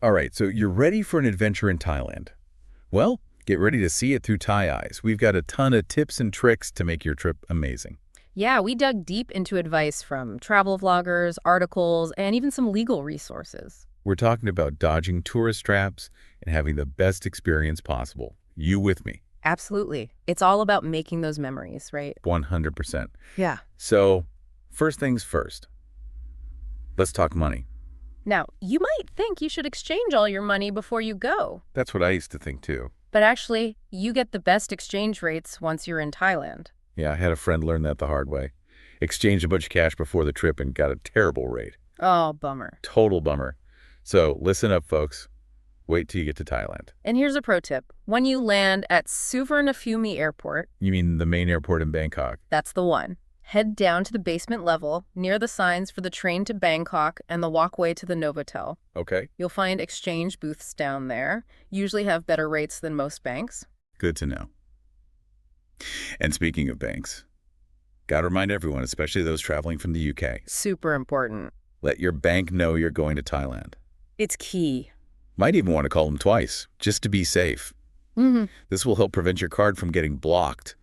All right, so you're ready for an adventure in Thailand. Well, get ready to see it through Thai eyes. We've got a ton of tips and tricks to make your trip amazing. Yeah, we dug deep into advice from travel vloggers, articles, and even some legal resources. We're talking about dodging tourist traps and having the best experience possible. You with me? Absolutely. It's all about making those memories, right? 100%. Yeah. So, first things first. Let's talk money. Now, you might think you should exchange all your money before you go, That's what I used to think too. but actually, you get the best exchange rates once you're in Thailand. Yeah, I had a friend learn that the hard way. Exchanged a bunch of cash before the trip and got a terrible rate. Oh, bummer. Total bummer. So, listen up, folks. Wait till you get to Thailand. And here's a pro tip. When you land at Suvarnabhumi Airport, You mean the main airport in Bangkok? that's the one. Head down to the basement level, near the signs for the train to Bangkok and the walkway to the Novotel. Okay, You'll find exchange booths down there, usually have better rates than most banks. good to know. And speaking of banks, gotta remind everyone, especially those traveling from the UK, Super important. let your bank know you're going to Thailand. It's key. Might even want to call them twice, just to be safe. This will help prevent your card from getting blocked.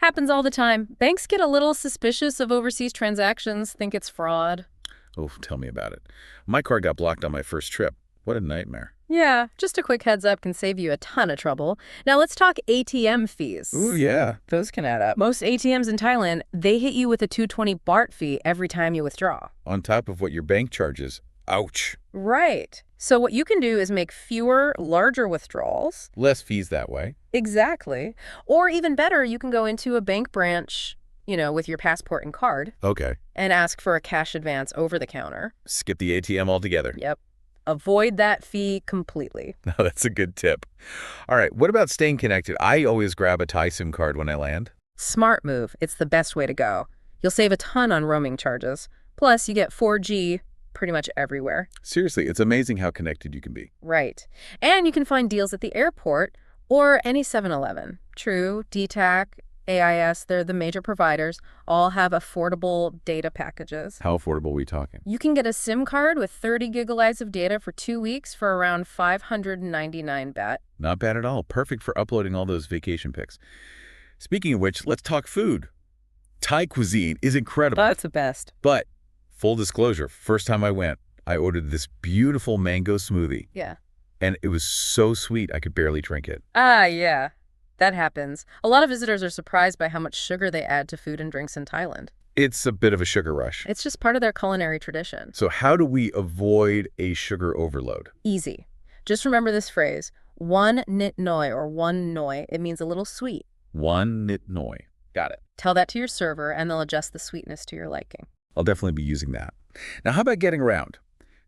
Happens all the time. Banks get a little suspicious of overseas transactions, think it's fraud. Oh, tell me about it. My card got blocked on my first trip. What a nightmare. Yeah, just a quick heads up can save you a ton of trouble. Now let's talk ATM fees. Ooh, yeah. Those can add up. Most ATMs in Thailand, they hit you with a 220 baht fee every time you withdraw. On top of what your bank charges. Ouch. Right. So what you can do is make fewer, larger withdrawals. Less fees that way. Exactly. Or even better, you can go into a bank branch, with your passport and card Okay. and ask for a cash advance over the counter. Skip the ATM altogether. Yep. Avoid that fee completely. No, that's a good tip. All right, what about staying connected? I always grab a Thai SIM card when I land. Smart move. It's the best way to go. You'll save a ton on roaming charges. Plus, you get 4G pretty much everywhere. Seriously, it's amazing how connected you can be. Right. And you can find deals at the airport or any 7-Eleven. True, DTAC, AIS, they're the major providers, all have affordable data packages. How affordable are we talking? You can get a SIM card with 30 gigabytes of data for 2 weeks for around 599 baht. Not bad at all. Perfect for uploading all those vacation pics. Speaking of which, let's talk food. Thai cuisine is incredible. That's the best. But, full disclosure, first time I went, I ordered this beautiful mango smoothie. Yeah. And it was so sweet, I could barely drink it. Ah, yeah. That happens. A lot of visitors are surprised by how much sugar they add to food and drinks in Thailand. It's a bit of a sugar rush. It's just part of their culinary tradition. So how do we avoid a sugar overload? Easy. Just remember this phrase, one nit noi or one noi. It means a little sweet. One nit noi. Got it. Tell that to your server and they'll adjust the sweetness to your liking. I'll definitely be using that. Now, how about getting around?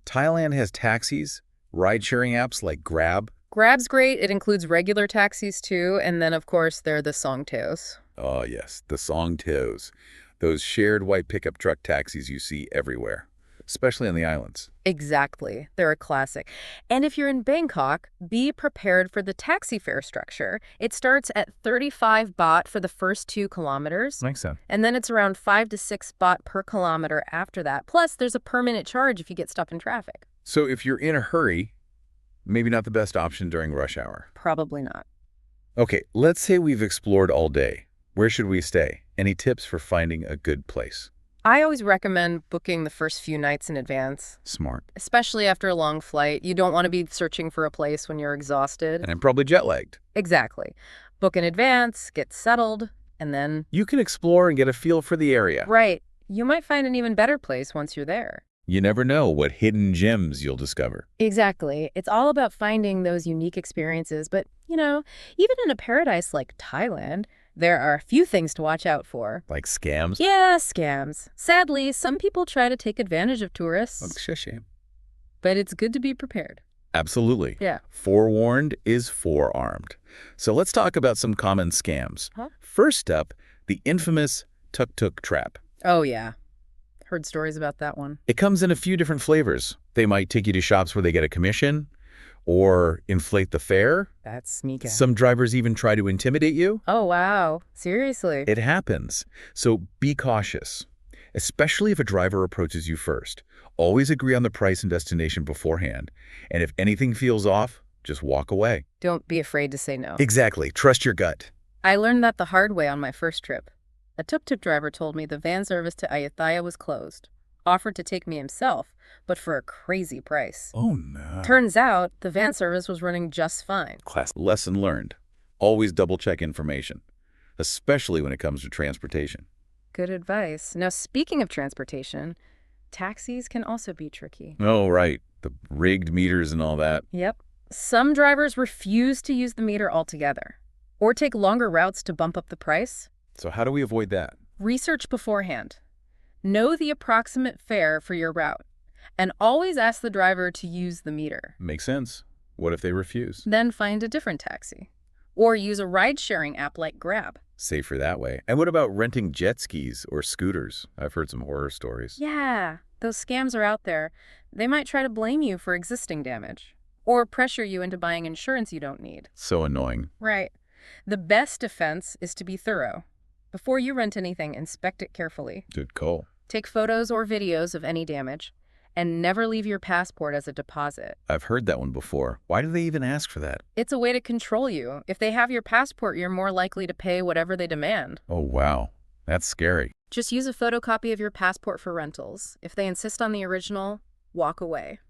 Thailand has taxis, ride-sharing apps like Grab. Grab's great. It includes regular taxis too. And then, of course, there are the songteos. Oh, yes, the songteos. Those shared white pickup truck taxis you see everywhere, especially on the islands. Exactly. They're a classic. And if you're in Bangkok, be prepared for the taxi fare structure. It starts at 35 baht for the first 2 kilometers. Makes sense. And then it's around 5 to 6 baht per kilometer after that. Plus, there's a per-minute charge if you get stuck in traffic. So if you're in a hurry, maybe not the best option during rush hour. Probably not. Okay, let's say we've explored all day. Where should we stay? Any tips for finding a good place? I always recommend booking the first few nights in advance, Smart. especially after a long flight. You don't want to be searching for a place when you're exhausted. And I'm probably jet-lagged. Exactly. Book in advance, get settled, and then... You can explore and get a feel for the area. Right. You might find an even better place once you're there. You never know what hidden gems you'll discover. Exactly. It's all about finding those unique experiences. But, even in a paradise like Thailand, there are a few things to watch out for. Like scams? Yeah, scams. Sadly, some people try to take advantage of tourists. That's a shame. But it's good to be prepared. Absolutely. Yeah. Forewarned is forearmed. So let's talk about some common scams. First up, the infamous tuk-tuk trap. Oh, yeah. Heard stories about that one. It comes in a few different flavors. They might take you to shops where they get a commission or inflate the fare. That's sneaky. Some drivers even try to intimidate you. Oh, wow. Seriously? It happens. So be cautious, especially if a driver approaches you first. Always agree on the price and destination beforehand, and if anything feels off, just walk away. Don't be afraid to say no. Exactly. Trust your gut. I learned that the hard way on my first trip. A tuk-tuk driver told me the van service to Ayutthaya was closed. Offered to take me himself, but for a crazy price. Oh, no. Turns out, the van service was running just fine. Class lesson learned. Always double-check information, especially when it comes to transportation. Good advice. Now, speaking of transportation, taxis can also be tricky. Oh, right. The rigged meters and all that. Yep. Some drivers refuse to use the meter altogether, or take longer routes to bump up the price. So how do we avoid that? Research beforehand. Know the approximate fare for your route, and always ask the driver to use the meter. Makes sense. What if they refuse? Then find a different taxi. Or use a ride-sharing app like Grab. Safer that way. And what about renting jet skis or scooters? I've heard some horror stories. Yeah, those scams are out there. They might try to blame you for existing damage, or pressure you into buying insurance you don't need. So annoying. Right. The best defense is to be thorough. Before you rent anything, inspect it carefully. Good call. Take photos or videos of any damage, and never leave your passport as a deposit. I've heard that one before. Why do they even ask for that? It's a way to control you. If they have your passport, you're more likely to pay whatever they demand. Oh, wow. That's scary. Just use a photocopy of your passport for rentals. If they insist on the original, walk away.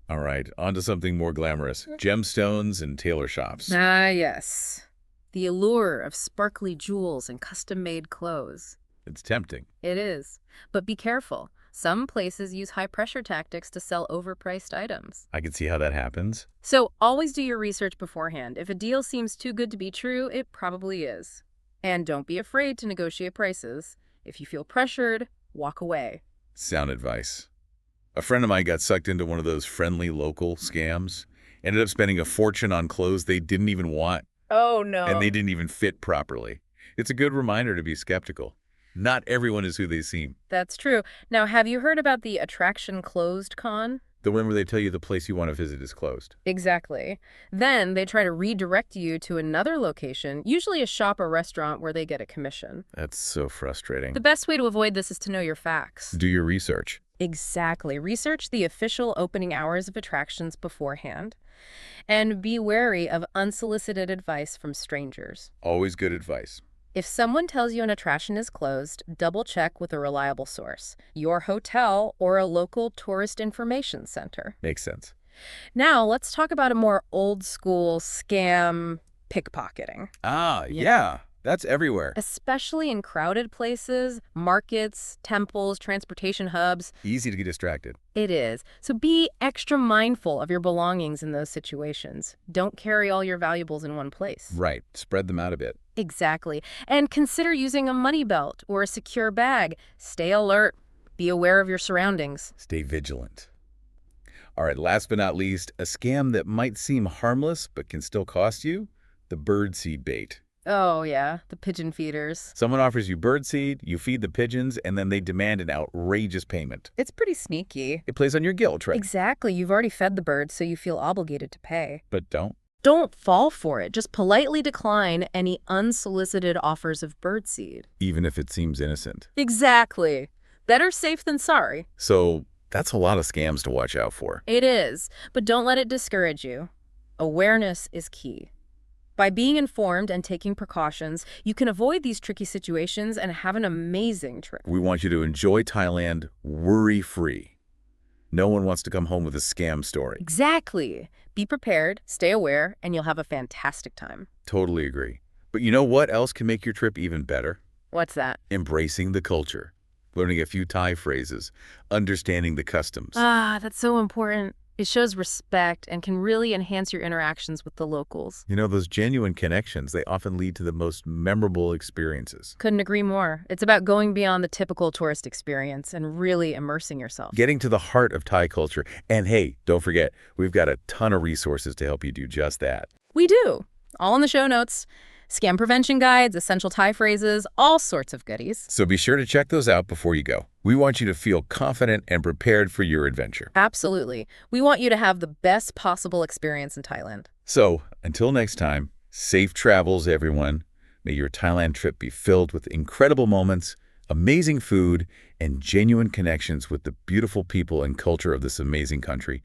All right, on to something more glamorous. Gemstones and tailor shops. Ah, yes. The allure of sparkly jewels and custom-made clothes. It's tempting. It is. But be careful. Some places use high-pressure tactics to sell overpriced items. I can see how that happens. So always do your research beforehand. If a deal seems too good to be true, it probably is. And don't be afraid to negotiate prices. If you feel pressured, walk away. Sound advice. A friend of mine got sucked into one of those friendly local scams. Ended up spending a fortune on clothes they didn't even want. Oh, no. And they didn't even fit properly. It's a good reminder to be skeptical. Not everyone is who they seem. That's true. Now, have you heard about the attraction closed con? The one where they tell you the place you want to visit is closed. Exactly. Then they try to redirect you to another location, usually a shop or restaurant where they get a commission. That's so frustrating. The best way to avoid this is to know your facts. Do your research. Exactly. Research the official opening hours of attractions beforehand. And be wary of unsolicited advice from strangers. Always good advice. If someone tells you an attraction is closed, double-check with a reliable source, your hotel or a local tourist information center. Makes sense. Now, let's talk about a more old-school scam, pickpocketing. Ah, yeah. That's everywhere. Especially in crowded places, markets, temples, transportation hubs. Easy to get distracted. It is. So be extra mindful of your belongings in those situations. Don't carry all your valuables in one place. Right. Spread them out a bit. Exactly. And consider using a money belt or a secure bag. Stay alert. Be aware of your surroundings. Stay vigilant. All right, last but not least, a scam that might seem harmless but can still cost you, the birdseed bait. Oh, yeah, the pigeon feeders. Someone offers you birdseed, you feed the pigeons, and then they demand an outrageous payment. It's pretty sneaky. It plays on your guilt, right? Exactly. You've already fed the birds, so you feel obligated to pay. But don't. Don't fall for it. Just politely decline any unsolicited offers of birdseed. Even if it seems innocent. Exactly. Better safe than sorry. So that's a lot of scams to watch out for. It is, but don't let it discourage you. Awareness is key. By being informed and taking precautions, you can avoid these tricky situations and have an amazing trip. We want you to enjoy Thailand worry-free. No one wants to come home with a scam story. Exactly. Be prepared, stay aware, and you'll have a fantastic time. Totally agree. But you know what else can make your trip even better? What's that? Embracing the culture. Learning a few Thai phrases. Understanding the customs. Ah, that's so important. It shows respect and can really enhance your interactions with the locals. You know, those genuine connections, they often lead to the most memorable experiences. Couldn't agree more. It's about going beyond the typical tourist experience and really immersing yourself. Getting to the heart of Thai culture. And hey, don't forget, we've got a ton of resources to help you do just that. We do. All in the show notes. Scam prevention guides, essential Thai phrases, all sorts of goodies. So be sure to check those out before you go. We want you to feel confident and prepared for your adventure. Absolutely. We want you to have the best possible experience in Thailand. So, until next time, safe travels, everyone. May your Thailand trip be filled with incredible moments Amazing food and genuine connections with the beautiful people and culture of this amazing country.